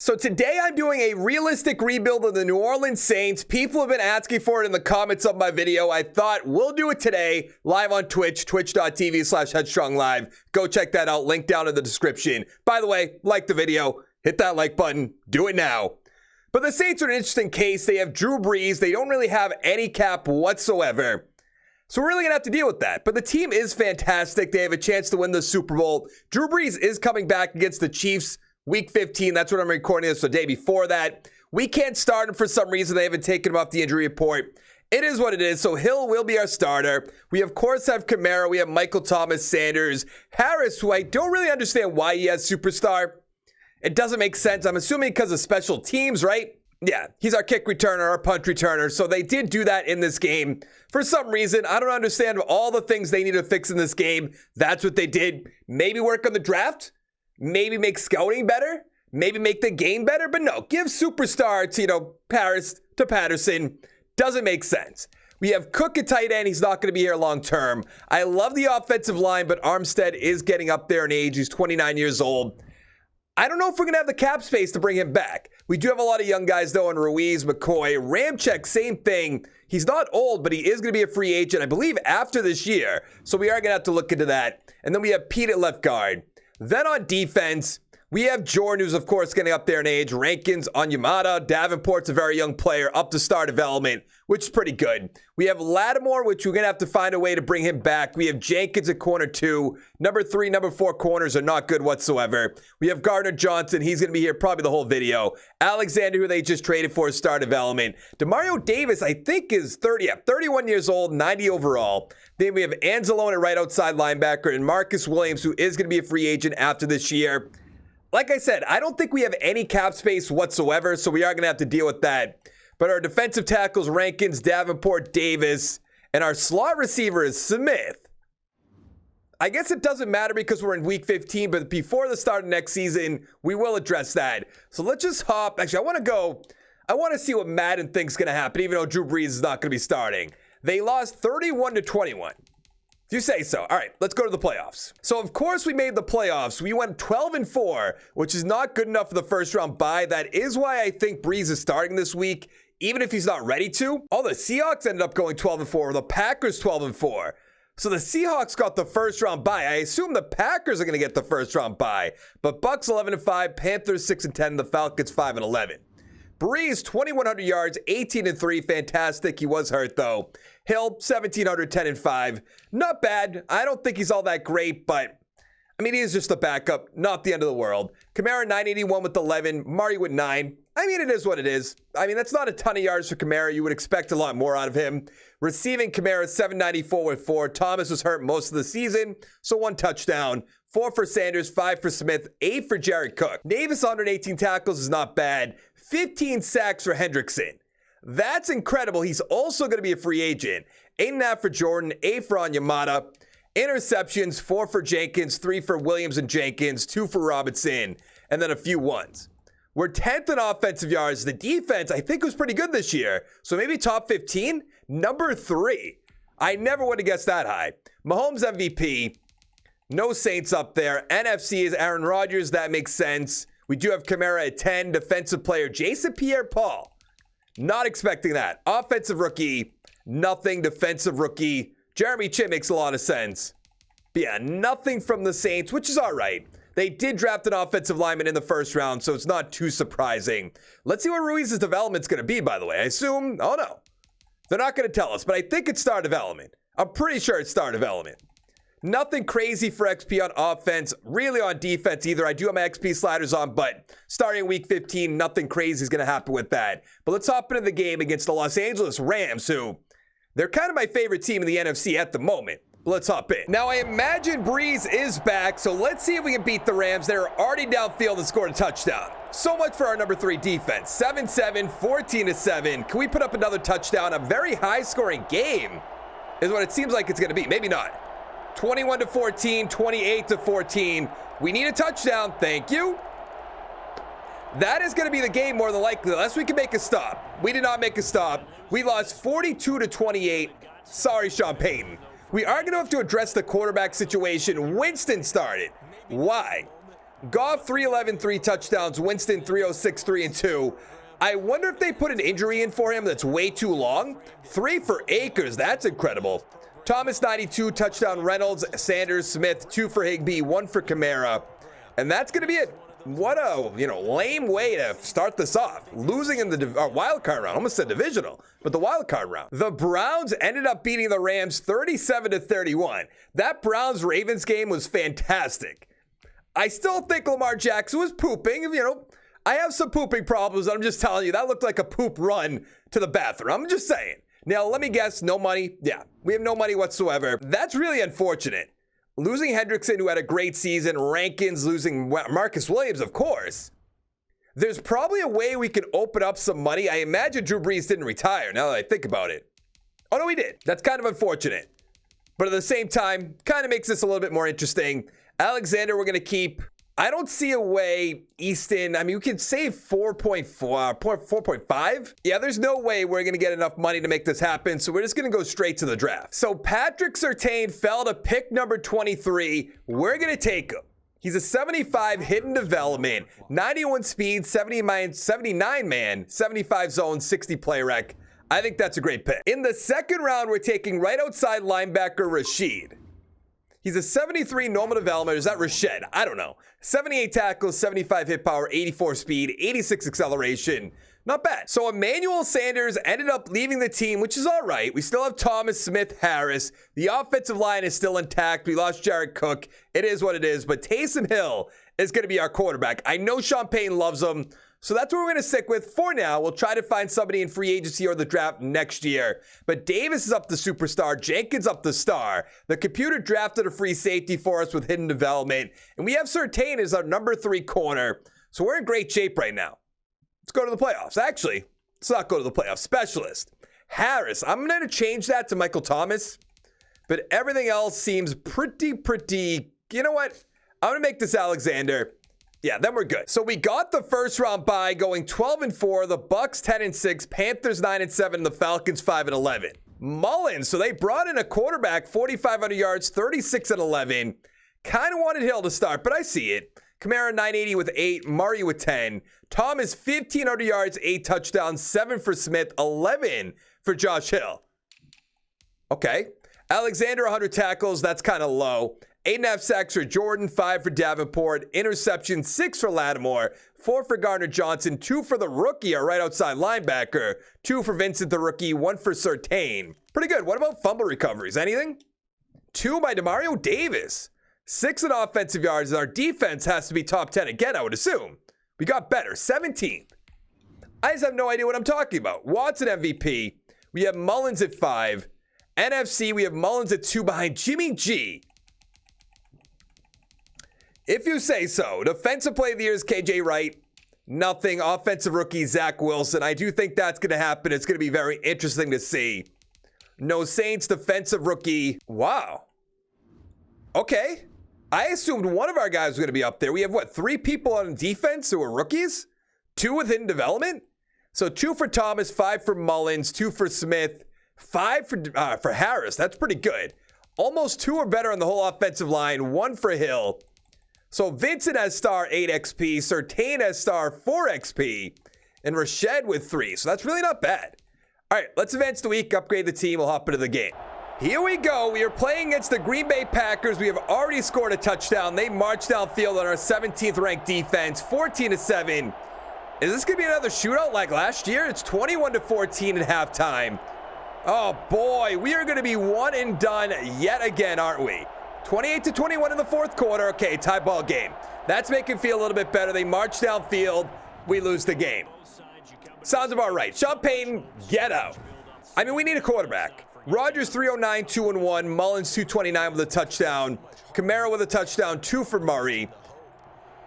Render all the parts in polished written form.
So today I'm doing a realistic rebuild of the New Orleans Saints. People have been asking for it in the comments of my video. I thought we'll do it today live on Twitch, twitch.tv/HeadstrongLive. Go check that out. Link down in the description. By the way, like the video, hit that like button, do it now. But the Saints are an interesting case. They have Drew Brees. They don't really have any cap whatsoever. So we're really going to have to deal with that. But the team is fantastic. They have a chance to win the Super Bowl. Drew Brees is coming back against the Chiefs Week 15, that's what I'm recording this the day before that. We can't start him for some reason. They haven't taken him off the injury report. It is what it is. So Hill will be our starter. We, of course, have Kamara. We have Michael Thomas, Sanders, Harris, who I don't really understand why he has superstar. It doesn't make sense. I'm assuming because of special teams, right? Yeah, he's our kick returner, our punt returner. So they did do that in this game. For some reason, I don't understand all the things they need to fix in this game. That's what they did. Maybe work on the draft. Maybe make scouting better. Maybe make the game better. But no, give superstar to, Paris to Patterson. Doesn't make sense. We have Cook at tight end. He's not going to be here long term. I love the offensive line, but Armstead is getting up there in age. He's 29 years old. I don't know if we're going to have the cap space to bring him back. We do have a lot of young guys, though, in Ruiz, McCoy. Ramczyk, same thing. He's not old, but he is going to be a free agent, I believe, after this year. So we are going to have to look into that. And then we have Pete at left guard. Then on defense, we have Jordan, who's, of course, getting up there in age. Rankins, Onyemata. Davenport's a very young player, up to star development, which is pretty good. We have Lattimore, which we're going to have to find a way to bring him back. We have Jenkins at corner 2. Number 3, number 4 corners are not good whatsoever. We have Gardner Johnson. He's going to be here probably the whole video. Alexander, who they just traded for star development. Demario Davis, I think, is 31 years old, 90 overall. Then we have Anzalone at right outside linebacker and Marcus Williams, who is going to be a free agent after this year. Like I said, I don't think we have any cap space whatsoever, so we are going to have to deal with that. But our defensive tackles, Rankins, Davenport, Davis, and our slot receiver is Smith. I guess it doesn't matter because we're in week 15, but before the start of next season, we will address that. So let's just hop. Actually, I want to see what Madden thinks is going to happen, even though Drew Brees is not going to be starting. They lost 31-21. If you say so. All right, let's go to the playoffs. So, of course, we made the playoffs. We went 12-4, which is not good enough for the first round bye. That is why I think Brees is starting this week, even if he's not ready to. Oh, the Seahawks ended up going 12-4. The Packers 12-4. So the Seahawks got the first round bye. I assume the Packers are going to get the first round bye. But Bucks 11-5, Panthers 6-10, the Falcons 5-11. Brees, 2,100 yards, 18-3, fantastic. He was hurt, though. Hill, 1,700, 10-5. Not bad. I don't think he's all that great, but, he is just a backup. Not the end of the world. Kamara, 981 with 11. Murray with 9. It is what it is. That's not a ton of yards for Kamara. You would expect a lot more out of him. Receiving Kamara, 794 with 4. Thomas was hurt most of the season, so 1 touchdown. 4 for Sanders, 5 for Smith, 8 for Jared Cook. Davis, 118 tackles is not bad. 15 sacks for Hendrickson. That's incredible. He's also going to be a free agent. 8.5 for Jordan, 8 for Onyemata. Interceptions, 4 for Jenkins, 3 for Williams and Jenkins, 2 for Robinson, and then a few ones. We're 10th in offensive yards. The defense, I think, was pretty good this year. So maybe top 15? Number 3. I never would have guessed that high. Mahomes MVP. No Saints up there. NFC is Aaron Rodgers. That makes sense. We do have Kamara at 10. Defensive player, Jason Pierre-Paul. Not expecting that. Offensive rookie, nothing. Defensive rookie, Jeremy Chin makes a lot of sense. But yeah, nothing from the Saints, which is all right. They did draft an offensive lineman in the first round, so it's not too surprising. Let's see what Ruiz's development's going to be, by the way. I assume, oh no, they're not going to tell us, but I think it's star development. I'm pretty sure it's star development. Nothing crazy for XP on offense, really on defense either. I do have my XP sliders on, but starting week 15, nothing crazy is going to happen with that. But let's hop into the game against the Los Angeles Rams, who they're kind of my favorite team in the NFC at the moment. Let's hop in. Now, I imagine Brees is back, so let's see if we can beat the Rams. They're already downfield and scored a touchdown. So much for our number 3 defense. 7-7, 14-7. Can we put up another touchdown? A very high-scoring game is what it seems like it's going to be. Maybe not. 21-14, 28-14. We need a touchdown. Thank you. That is going to be the game more than likely, unless we can make a stop. We did not make a stop. We lost 42-28. Sorry, Sean Payton. We are going to have to address the quarterback situation. Winston started. Why? Goff 311, 3 touchdowns. Winston 306, 3 and 2. I wonder if they put an injury in for him that's way too long. 3 for Akers, that's incredible. Thomas 92, touchdown. Reynolds, Sanders, Smith, 2 for Higbee, 1 for Kamara. And that's going to be it. What a, lame way to start this off. Losing in the wild card round. Almost said divisional, but the wild card round. The Browns ended up beating the Rams 37-31. That Browns-Ravens game was fantastic. I still think Lamar Jackson was pooping. I have some pooping problems. I'm just telling you, that looked like a poop run to the bathroom. I'm just saying. Now, let me guess, no money? Yeah, we have no money whatsoever. That's really unfortunate. Losing Hendrickson, who had a great season. Rankins losing Marcus Williams, of course. There's probably a way we can open up some money. I imagine Drew Brees didn't retire, now that I think about it. Oh, no, he did. That's kind of unfortunate. But at the same time, kind of makes this a little bit more interesting. Alexander, we're going to keep. I don't see a way, Easton. I mean, we can save 4.5. Yeah, there's no way we're going to get enough money to make this happen, so we're just going to go straight to the draft. So Patrick Surtain fell to pick number 23. We're going to take him. He's a 75 hidden development, 91 speed, 79 man, 75 zone, 60 play rec. I think that's a great pick. In the second round, we're taking right outside linebacker Rashid. He's a 73 normal development. Is that Rashed? I don't know. 78 tackles, 75 hit power, 84 speed, 86 acceleration. Not bad. So Emmanuel Sanders ended up leaving the team, which is all right. We still have Thomas, Smith, Harris. The offensive line is still intact. We lost Jared Cook. It is what it is. But Taysom Hill is going to be our quarterback. I know Sean Payton loves him. So that's what we're going to stick with for now. We'll try to find somebody in free agency or the draft next year. But Davis is up the superstar. Jenkins up the star. The computer drafted a free safety for us with hidden development. And we have Surtain as our number 3 corner. So we're in great shape right now. Let's go to the playoffs. Actually, let's not go to the playoffs. Specialist. Harris. I'm going to change that to Michael Thomas. But everything else seems pretty. You know what? I'm going to make this Alexander. Yeah, then we're good. So we got the first round bye going 12-4, the Bucks 10-6, Panthers 9-7, the Falcons 5-11. Mullins, so they brought in a quarterback, 4,500 yards, 36-11. Kind of wanted Hill to start, but I see it. Kamara 980 with 8, Murray with 10. Thomas 1,500 yards, 8 touchdowns, 7 for Smith, 11 for Josh Hill. Okay. Alexander 100 tackles, that's kind of low. 8.5 sacks for Jordan, 5 for Davenport, interception 6 for Lattimore, 4 for Gardner Johnson, 2 for the rookie, our right outside linebacker, 2 for Vincent the rookie, 1 for Surtain. Pretty good. What about fumble recoveries? Anything? 2 by Demario Davis. 6 in offensive yards, and our defense has to be top 10 again, I would assume. We got better. 17th. I just have no idea what I'm talking about. Watson MVP. We have Mullins at 5. NFC, we have Mullins at 2 behind Jimmy G. If you say so. Defensive play of the year is KJ Wright. Nothing. Offensive rookie, Zach Wilson. I do think that's going to happen. It's going to be very interesting to see. No Saints defensive rookie. Wow. Okay. I assumed one of our guys was going to be up there. We have, 3 people on defense who are rookies? 2 within development? So 2 for Thomas, 5 for Mullins, 2 for Smith, 5 for Harris. That's pretty good. Almost 2 are better on the whole offensive line. 1 for Hill. So Vincent has star 8 XP, Surtain has star 4 XP, and Rashed with 3. So that's really not bad. All right, let's advance the week, upgrade the team. We'll hop into the game. Here we go. We are playing against the Green Bay Packers. We have already scored a touchdown. They marched downfield on our 17th ranked defense, 14-7. Is this going to be another shootout like last year? It's 21-14 at halftime. Oh boy, we are going to be one and done yet again, aren't we? 28-21 in the fourth quarter. Okay, tie ball game. That's making it feel a little bit better. They march downfield. We lose the game. Sounds about right. Sean Payton, get out. I mean, we need a quarterback. Rodgers 309, 2-1. Mullins 229 with a touchdown. Kamara with a touchdown, 2 for Murray.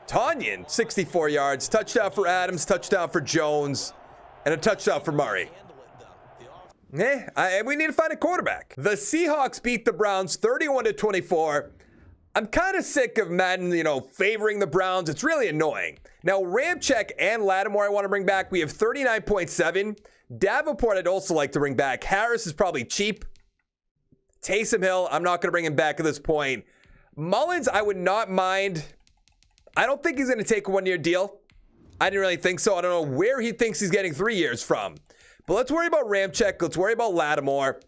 Tonyan 64 yards. Touchdown for Adams, touchdown for Jones, and a touchdown for Murray. We need to find a quarterback. The Seahawks beat the Browns 31-24. I'm kind of sick of Madden, favoring the Browns. It's really annoying. Now, Ramczyk and Lattimore I want to bring back. We have 39.7. Davenport I'd also like to bring back. Harris is probably cheap. Taysom Hill, I'm not going to bring him back at this point. Mullins, I would not mind. I don't think he's going to take a 1-year deal. I didn't really think so. I don't know where he thinks he's getting 3 years from. But let's worry about Ramczyk. Let's worry about Lattimore.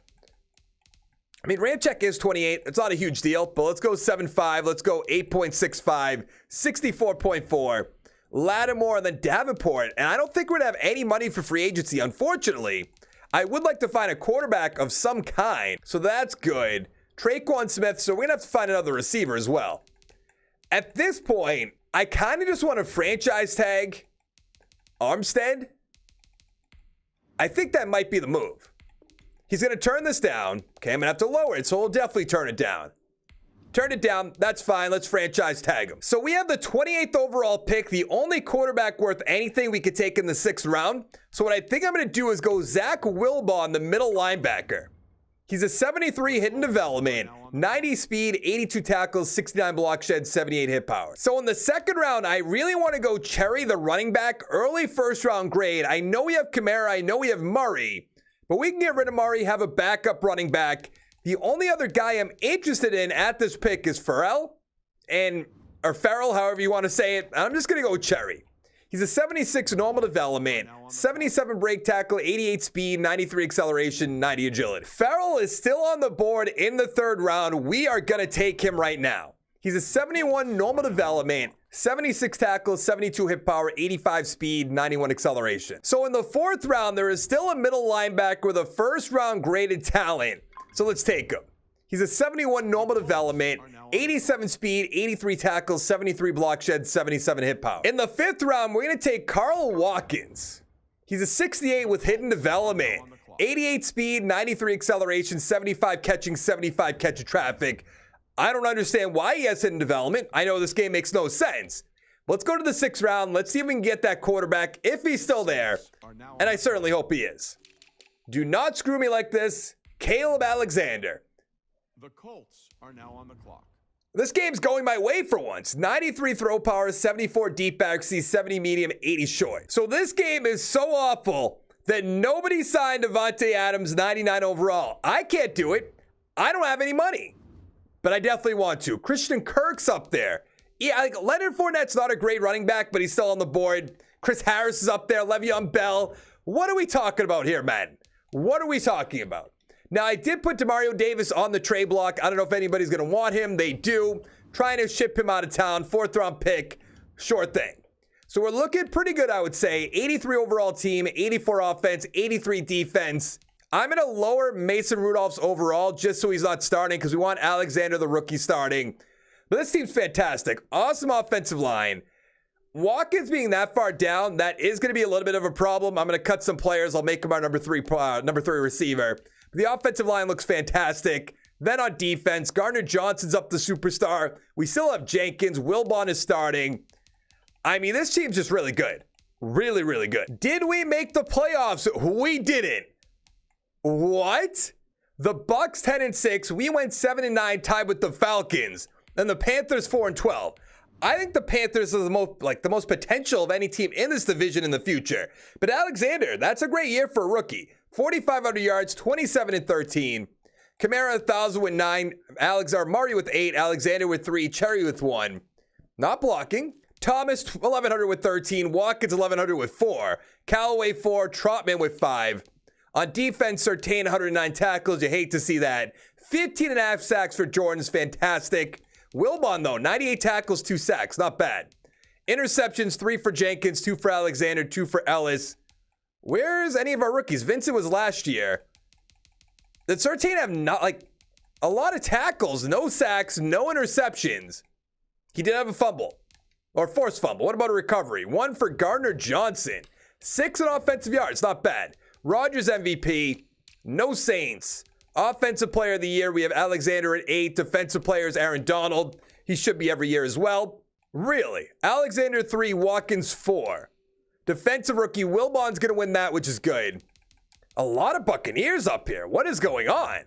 I mean, Ramczyk is 28. It's not a huge deal, but let's go 7.5. Let's go 8.65, 64.4. Lattimore and then Davenport. And I don't think we're going to have any money for free agency, unfortunately. I would like to find a quarterback of some kind, so that's good. Traquan Smith, so we're going to have to find another receiver as well. At this point, I kind of just want to franchise tag Armstead. I think that might be the move. He's going to turn this down. Okay, I'm going to have to lower it, so we'll definitely turn it down. Turn it down. That's fine. Let's franchise tag him. So we have the 28th overall pick, the only quarterback worth anything we could take in the 6th round. So what I think I'm going to do is go Zach Wilbaugh, the middle linebacker. He's a 73 hidden development, 90 speed, 82 tackles, 69 block shed, 78 hit power. So in the 2nd round, I really want to go Cherry, the running back, early 1st round grade. I know we have Kamara, I know we have Murray, but we can get rid of Murray, have a backup running back. The only other guy I'm interested in at this pick is Farrell, or Farrell, however you want to say it. I'm just going to go Cherry. He's a 76 normal development, 77 break tackle, 88 speed, 93 acceleration, 90 agility. Farrell is still on the board in the 3rd round. We are going to take him right now. He's a 71 normal development, 76 tackles, 72 hit power, 85 speed, 91 acceleration. So in the 4th round, there is still a middle linebacker with a 1st round graded talent. So let's take him. He's a 71 normal development, 87 speed, 83 tackles, 73 block shed, 77 hit power. In the 5th round, we're going to take Carl Watkins. He's a 68 with hidden development, 88 speed, 93 acceleration, 75 catching, 75 catch of traffic. I don't understand why he has hidden development. I know this game makes no sense. Let's go to the 6th round. Let's see if we can get that quarterback if he's still there. And I certainly hope he is. Do not screw me like this. Caleb Alexander. The Colts are now on the clock. This game's going my way for once. 93 throw power, 74 deep accuracy, 70 medium, 80 short. So this game is so awful that nobody signed Devontae Adams 99 overall. I can't do it. I don't have any money. But I definitely want to. Christian Kirk's up there. Yeah, like Leonard Fournette's not a great running back, but he's still on the board. Chris Harris is up there. Le'Veon Bell. What are we talking about here, man? What are we talking about? Now, I did put Demario Davis on the trade block. I don't know if anybody's going to want him. They do. Trying to ship him out of town. 4th round pick. Sure thing. So we're looking pretty good, I would say. 83 overall team, 84 offense, 83 defense. I'm going to lower Mason Rudolph's overall just so he's not starting because we want Alexander, the rookie, starting. But this team's fantastic. Awesome offensive line. Watkins being that far down, that is going to be a little bit of a problem. I'm going to cut some players. I'll make him our number three receiver. The offensive line looks fantastic. Then on defense, Gardner Johnson's up the superstar. We still have Jenkins. Wilbon is starting. I mean, this team's just really good. Really, really good. Did we make the playoffs? We didn't. What? The Bucks 10-6. We went 7-9, tied with the Falcons. Then the Panthers 4-12. I think the Panthers are the most potential of any team in this division in the future. But Alexander, that's a great year for a rookie. 4,500 yards, 27-13. Kamara 1,000 with 9. Murray with 8. Alexander with 3. Cherry with 1. Not blocking. Thomas 1,100 with 13. Watkins 1,100 with 4. Callaway 4. Trotman with 5. On defense, Surtain 109 tackles. You hate to see that. 15.5 sacks for Jordan is fantastic. Wilbon, though, 98 tackles, 2 sacks. Not bad. Interceptions, 3 for Jenkins, 2 for Alexander, 2 for Ellis. Where's any of our rookies? Vincent was last year. Did Surtain have a lot of tackles, no sacks, no interceptions? He did have a fumble. Or forced fumble. What about a recovery? 1 for Gardner Johnson. 6 in offensive yards. Not bad. Rodgers MVP. No Saints. Offensive player of the year, we have Alexander at 8. Defensive player is Aaron Donald. He should be every year as well. Really? Alexander 3, Watkins 4. Defensive rookie, Wilbon's going to win that, which is good. A lot of Buccaneers up here. What is going on?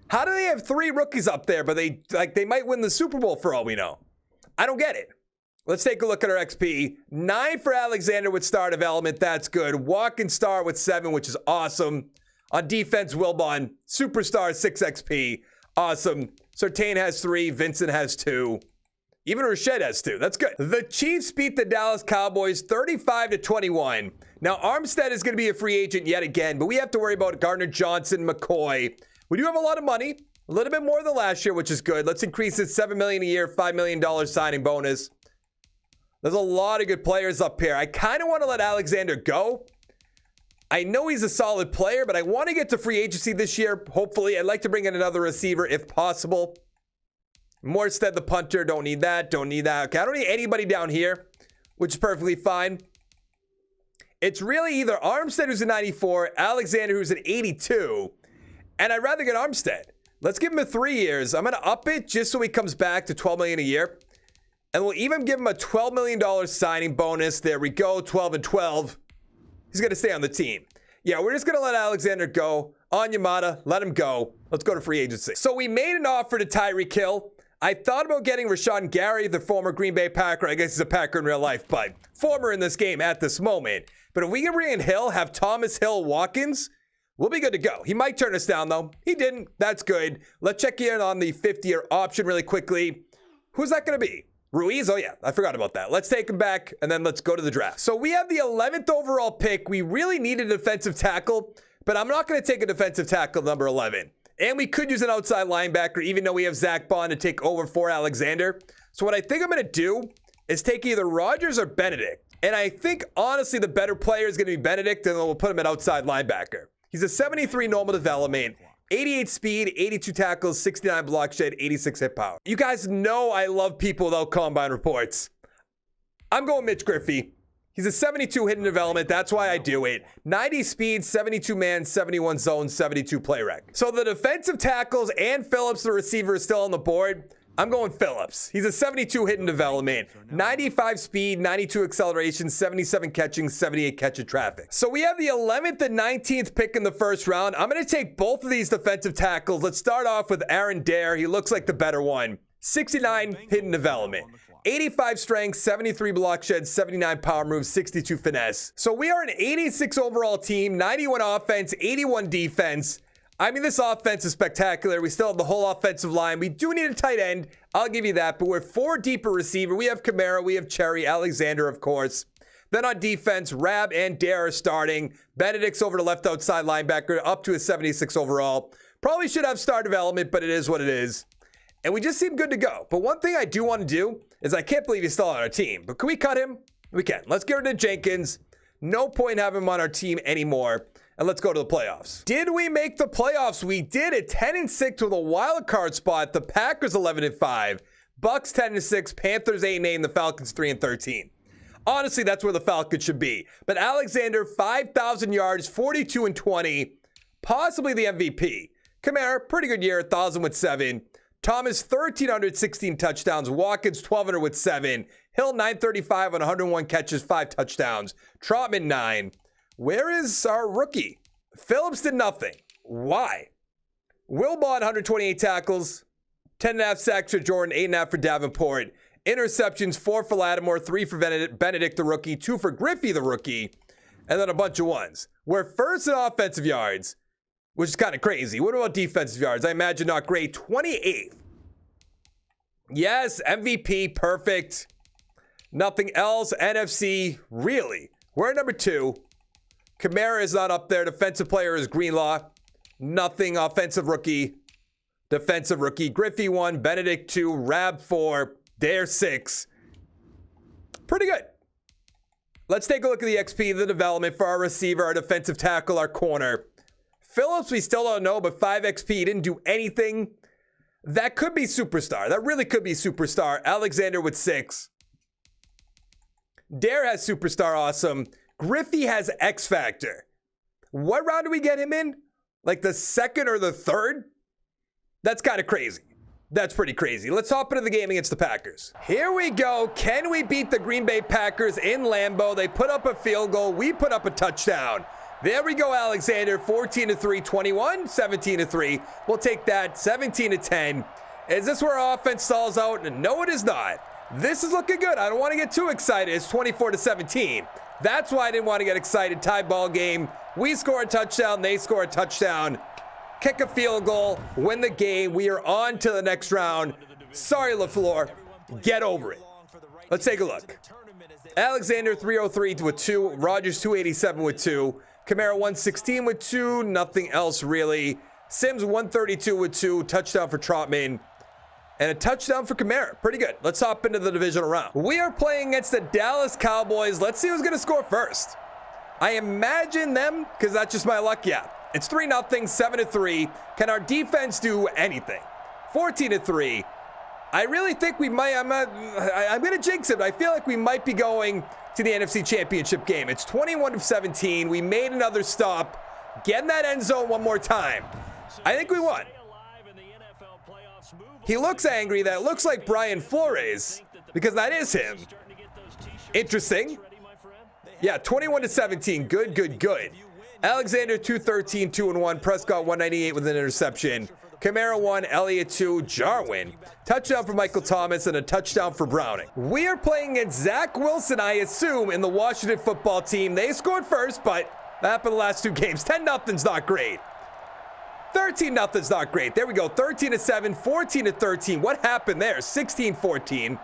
How do they have 3 rookies up there, but they might win the Super Bowl for all we know? I don't get it. Let's take a look at our XP. 9 for Alexander with star development. That's good. Watkins star with 7, which is awesome. On defense, Wilbon, superstar, 6 XP. Awesome. Surtain has 3. Vincent has 2. Even Rashad has 2. That's good. The Chiefs beat the Dallas Cowboys 35-21. Now, Armstead is going to be a free agent yet again, but we have to worry about Gardner Johnson, McCoy. We do have a lot of money, a little bit more than last year, which is good. Let's increase it $7 million a year, $5 million signing bonus. There's a lot of good players up here. I kind of want to let Alexander go. I know he's a solid player, but I want to get to free agency this year. Hopefully, I'd like to bring in another receiver if possible. Morstead, the punter, don't need that, don't need that. Okay, I don't need anybody down here, which is perfectly fine. It's really either Armstead, who's a 94, Alexander, who's an 82, and I'd rather get Armstead. Let's give him a 3 years. I'm going to up it just so he comes back to $12 million a year, and we'll even give him a $12 million signing bonus. There we go, 12 and 12. He's going to stay on the team. Yeah, we're just going to let Alexander go. On Yamada, let him go. Let's go to free agency. So we made an offer to Tyreek Hill. I thought about getting Rashawn Gary, the former Green Bay Packer. I guess he's a Packer in real life, but former in this game at this moment. But if we can bring in Hill, have Thomas Hill Watkins, we'll be good to go. He might turn us down, though. He didn't. That's good. Let's check in on the 50-year option really quickly. Who's that going to be? Ruiz? Oh, yeah. I forgot about that. Let's take him back, and then let's go to the draft. So we have the 11th overall pick. We really need a defensive tackle, but I'm not going to take a defensive tackle number 11. And we could use an outside linebacker, even though we have Zach Bond to take over for Alexander. So what I think I'm going to do is take either Rodgers or Benedict. And I think, honestly, the better player is going to be Benedict, and we'll put him at outside linebacker. He's a 73 normal development, 88 speed, 82 tackles, 69 block shed, 86 hit power. You guys know I love people without combine reports. I'm going Mitch Griffey. He's a 72 hidden development. That's why I do it. 90 speed, 72 man, 71 zone, 72 play rec. So the defensive tackles and Phillips, the receiver, is still on the board. I'm going Phillips. He's a 72 hidden development. 95 speed, 92 acceleration, 77 catching, 78 catch of traffic. So we have the 11th and 19th pick in the first round. I'm going to take both of these defensive tackles. Let's start off with Aaron Dare. He looks like the better one. 69 hidden development. 85 strength, 73 block shed, 79 power moves, 62 finesse. So we are an 86 overall team, 91 offense, 81 defense. I mean, this offense is spectacular. We still have the whole offensive line. We do need a tight end. I'll give you that. But we're 4 deeper receiver. We have Kamara, we have Cherry, Alexander, of course. Then on defense, Rab and Dare are starting. Benedict's over to left outside linebacker, up to a 76 overall. Probably should have star development, but it is what it is. And we just seem good to go. But one thing I do want to do is I can't believe he's still on our team. But can we cut him? We can. Let's get rid of Jenkins. No point having him on our team anymore. And let's go to the playoffs. Did we make the playoffs? We did it. 10-6 with a wild card spot. The Packers 11-5. Bucks 10-6. Panthers 8-8. The Falcons 3-13. Honestly, that's where the Falcons should be. But Alexander, 5,000 yards, 42-20. Possibly the MVP. Kamara, pretty good year, 1,000 with 7. Thomas, 1,316 touchdowns. Watkins, 1,200 with 7. Hill, 935 on 101 catches, 5 touchdowns. Trotman, 9. Where is our rookie? Phillips did nothing. Why? Wilbon, 128 tackles. 10.5 sacks for Jordan, 8.5 for Davenport. Interceptions, 4 for Lattimore, 3 for Benedict, the rookie, 2 for Griffey, the rookie, and then a bunch of ones. We're first in offensive yards, which is kind of crazy. What about defensive yards? I imagine not great. 28th. Yes, MVP, perfect. Nothing else. NFC, really? We're at number 2. Kamara is not up there. Defensive player is Greenlaw. Nothing. Offensive rookie. Defensive rookie. Griffey 1, Benedict 2, Rab 4, Dare 6. Pretty good. Let's take a look at the XP, the development for our receiver, our defensive tackle, our corner. Phillips, we still don't know, but 5 XP, he didn't do anything. That could be superstar. That really could be superstar. Alexander with 6. Dare has superstar, awesome. Griffey has X Factor. What round do we get him in? Like the 2nd or the 3rd? That's kind of crazy. That's pretty crazy. Let's hop into the game against the Packers. Here we go. Can we beat the Green Bay Packers in Lambeau? They put up a field goal. We put up a touchdown. There we go, Alexander. 14-3, 21, 17-3. We'll take that. 17-10. Is this where our offense stalls out? No, it is not. This is looking good. I don't want to get too excited. It's 24-17. That's why I didn't want to get excited. Tie ball game. We score a touchdown. They score a touchdown. Kick a field goal. Win the game. We are on to the next round. Sorry, LaFleur. Get over it. Let's take a look. Alexander 303 with 2. Rogers 287 with 2. Kamara 116 with 2. Nothing else really. Sims 132 with 2. Touchdown for Trotman. And a touchdown for Kamara. Pretty good. Let's hop into the divisional round. We are playing against the Dallas Cowboys. Let's see who's going to score first. I imagine them, because that's just my luck. Yeah. It's 3-0, 7-3. Can our defense do anything? 14-3. I really think we might. I'm going to jinx it, but I feel like we might be going to the NFC Championship game. It's 21-17. We made another stop. Get in that end zone one more time. I think we won. He looks angry. That looks like Brian Flores, because that is him. Interesting. Yeah, 21-17. Good, good, good. Alexander 213, 2-1. Prescott 198 with an interception. Kamara 1, Elliott 2, Jarwin. Touchdown for Michael Thomas and a touchdown for Browning. We are playing against Zach Wilson, I assume, in the Washington football team. They scored first, but that happened the last 2 games. 10-0's not great. 13-0's not great. There we go. 13-7, 14-13. What happened there? 16-14.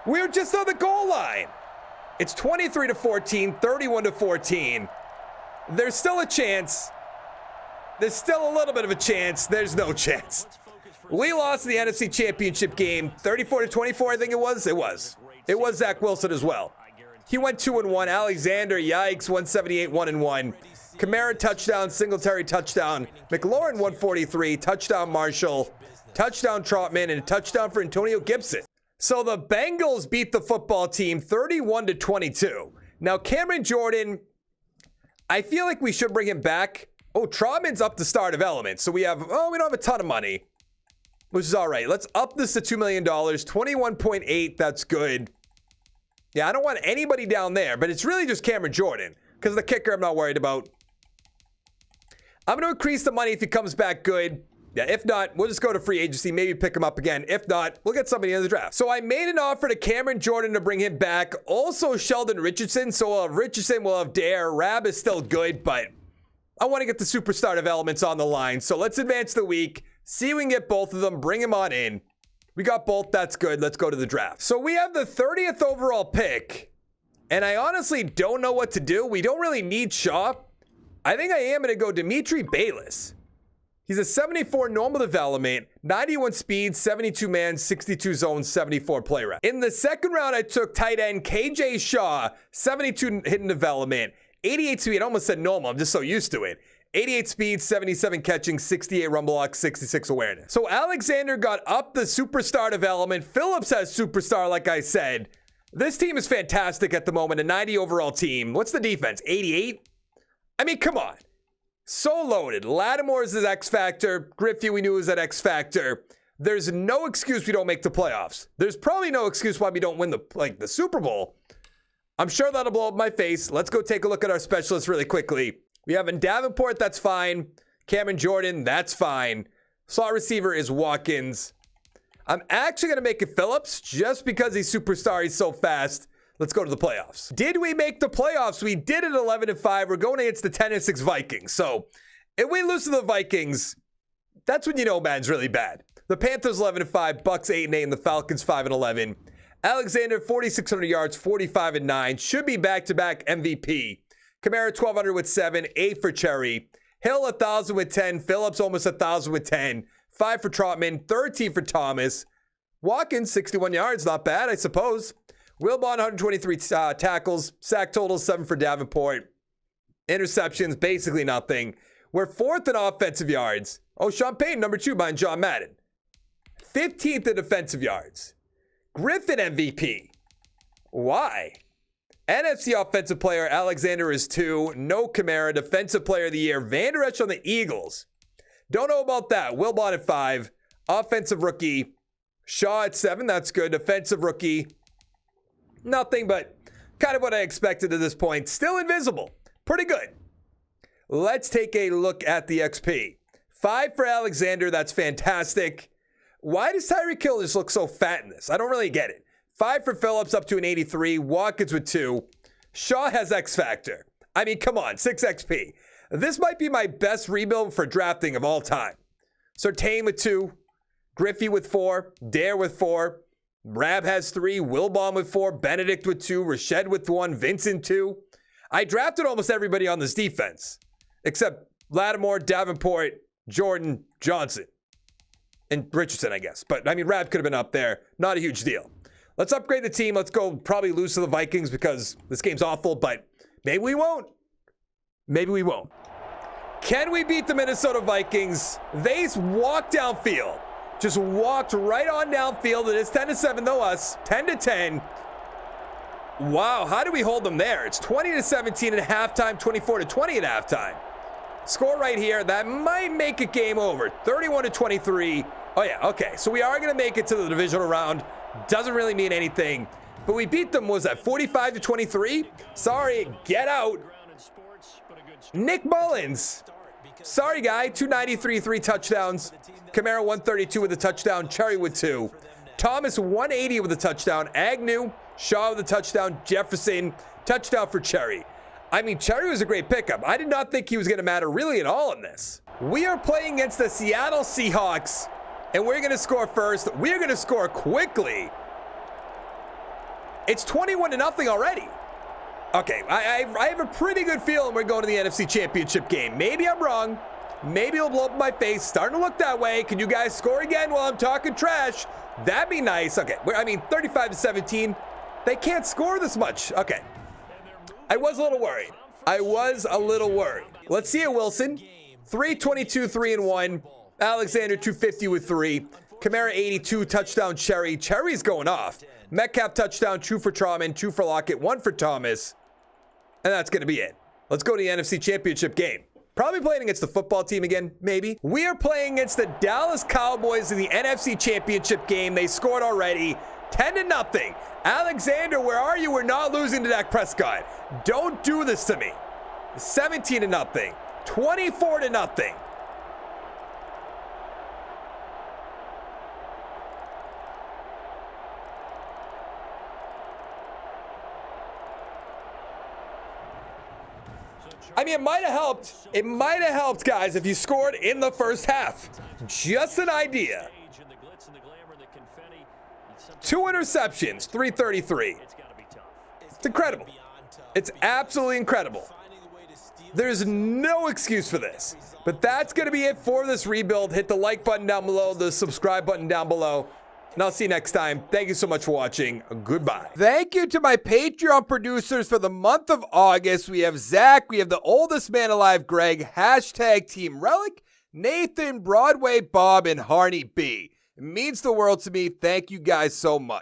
We're just on the goal line. It's 23-14, 31-14. There's still a chance. There's still a little bit of a chance. There's no chance. We lost the Nfc Championship game, 34-24, I think it was. It was. It was Zach Wilson as well. He went 2-1. Alexander, yikes, 178, 1-1. Kamara touchdown, Singletary touchdown. McLaurin 143, touchdown Marshall, touchdown Trotman, and a touchdown for Antonio Gibson. So the Bengals beat the football team 31-22. Now Cameron Jordan, I feel like we should bring him back. Oh, Trotman's up to star development. So we have, we don't have a ton of money, which is all right. Let's up this to $2 million, 21.8. That's good. Yeah, I don't want anybody down there, but it's really just Cameron Jordan because the kicker I'm not worried about. I'm going to increase the money if he comes back good. Yeah, if not, we'll just go to free agency, maybe pick him up again. If not, we'll get somebody in the draft. So I made an offer to Cameron Jordan to bring him back. Also Sheldon Richardson. So we'll have Richardson, we'll have Dare. Rab is still good, but I want to get the superstar developments on the line. So let's advance the week. See if we can get both of them. Bring them on in. We got both. That's good. Let's go to the draft. So we have the 30th overall pick. And I honestly don't know what to do. We don't really need Shaw. I think I am going to go Dimitri Bayless. He's a 74 normal development, 91 speed, 72 man, 62 zone, 74 play rep. In the second round, I took tight end KJ Shaw, 72 hidden development, 88 speed. I almost said normal. I'm just so used to it. 88 speed, 77 catching, 68 run block, 66 awareness. So Alexander got up the superstar development. Phillips has superstar, like I said. This team is fantastic at the moment, a 90 overall team. What's the defense? 88? I mean, come on. So loaded. Lattimore is his X factor. Griffey, we knew was that X factor. There's no excuse we don't make the playoffs. There's probably no excuse why we don't win the Super Bowl. I'm sure that'll blow up my face. Let's go take a look at our specialists really quickly. We have in Davenport, that's fine. Cameron Jordan, that's fine. Slot receiver is Watkins. I'm actually going to make it Phillips just because he's superstar. He's so fast. Let's go to the playoffs. Did we make the playoffs? We did at 11-5. We're going against the 10-6 Vikings. So if we lose to the Vikings, that's when you know Madden's really bad. The Panthers 11-5, Bucks 8-8, and the Falcons 5-11. Alexander 4,600 yards, 45-9. Should be back-to-back MVP. Kamara 1,200 with 7, 8 for Cherry. Hill 1,000 with 10. Phillips almost 1,000 with 10. 5 for Trotman, 13 for Thomas. Watkins 61 yards, not bad, I suppose. Wilbon 123 tackles. Sack total 7 for Davenport. Interceptions, basically nothing. We're 4th in offensive yards. Oh, Sean Payton, number 2 behind John Madden. 15th in defensive yards. Griffin MVP. Why? NFC offensive player, Alexander is 2. No Kamara. Defensive player of the year, Van Der Esch on the Eagles. Don't know about that. Wilbon at 5. Offensive rookie, Shaw at 7. That's good. Defensive rookie, nothing but kind of what I expected at this point. Still invisible. Pretty good. Let's take a look at the XP. 5 for Alexander. That's fantastic. Why does Tyreek Hill just look so fat in this? I don't really get it. 5 for Phillips, up to an 83. Watkins with 2. Shaw has X Factor. I mean, come on, 6 XP. This might be my best rebuild for drafting of all time. Surtain with 2. Griffey with 4. Dare with 4. Rab has 3, Wilbaum with 4, Benedict with 2, Rashed with 1, Vincent 2. I drafted almost everybody on this defense, except Lattimore, Davenport, Jordan, Johnson, and Richardson, I guess. But, I mean, Rab could have been up there. Not a huge deal. Let's upgrade the team. Let's go probably lose to the Vikings because this game's awful, but maybe we won't. Maybe we won't. Can we beat the Minnesota Vikings? They walked downfield. Just walked right on downfield. It is 10-7 though us. 10-10. Wow, how do we hold them there? It's 20-17 at halftime, 24-20 at halftime. Score right here. That might make it game over. 31-23. Oh yeah, okay. So we are going to make it to the divisional round. Doesn't really mean anything. But we beat them, was that 45-23? Sorry, get out. Nick Mullins. Sorry, guy. 293, 3 touchdowns. Kamara 132 with a touchdown. Cherry with 2. Thomas 180 with a touchdown. Agnew, Shaw with a touchdown. Jefferson, touchdown for Cherry. I mean, Cherry was a great pickup. I did not think he was going to matter really at all in this. We are playing against the Seattle Seahawks, and we're going to score first. We're going to score quickly. It's 21-0 already. Okay, I have a pretty good feeling we're going to the Nfc Championship game. Maybe I'm wrong. Maybe it'll blow up in my face. Starting to look that way. Can you guys score again while I'm talking trash? That'd be nice. Okay, I mean, 35-17. They can't score this much. Okay. I was a little worried. Let's see it, Wilson. 322, 3-1. Alexander 250 with 3. Kamara 82, touchdown Cherry. Cherry's going off. Metcalf touchdown, 2 for Trauman, 2 for Lockett, 1 for Thomas. And that's going to be it. Let's go to the NFC Championship game. Probably playing against the football team again, maybe. We are playing against the Dallas Cowboys in the NFC Championship game. They scored already. 10-0. Alexander, where are you? We're not losing to Dak Prescott. Don't do this to me. 17-0. 24-0. I mean, it might have helped. It might have helped, guys, if you scored in the first half. Just an idea. 2 interceptions, 333. It's incredible. It's absolutely incredible. There's no excuse for this. But that's going to be it for this rebuild. Hit the like button down below, the subscribe button down below. And I'll see you next time. Thank you so much for watching. Goodbye. Thank you to my Patreon producers for the month of August. We have Zach. We have the oldest man alive, Greg. Hashtag Team Relic. Nathan, Broadway Bob, and Harney B. It means the world to me. Thank you guys so much.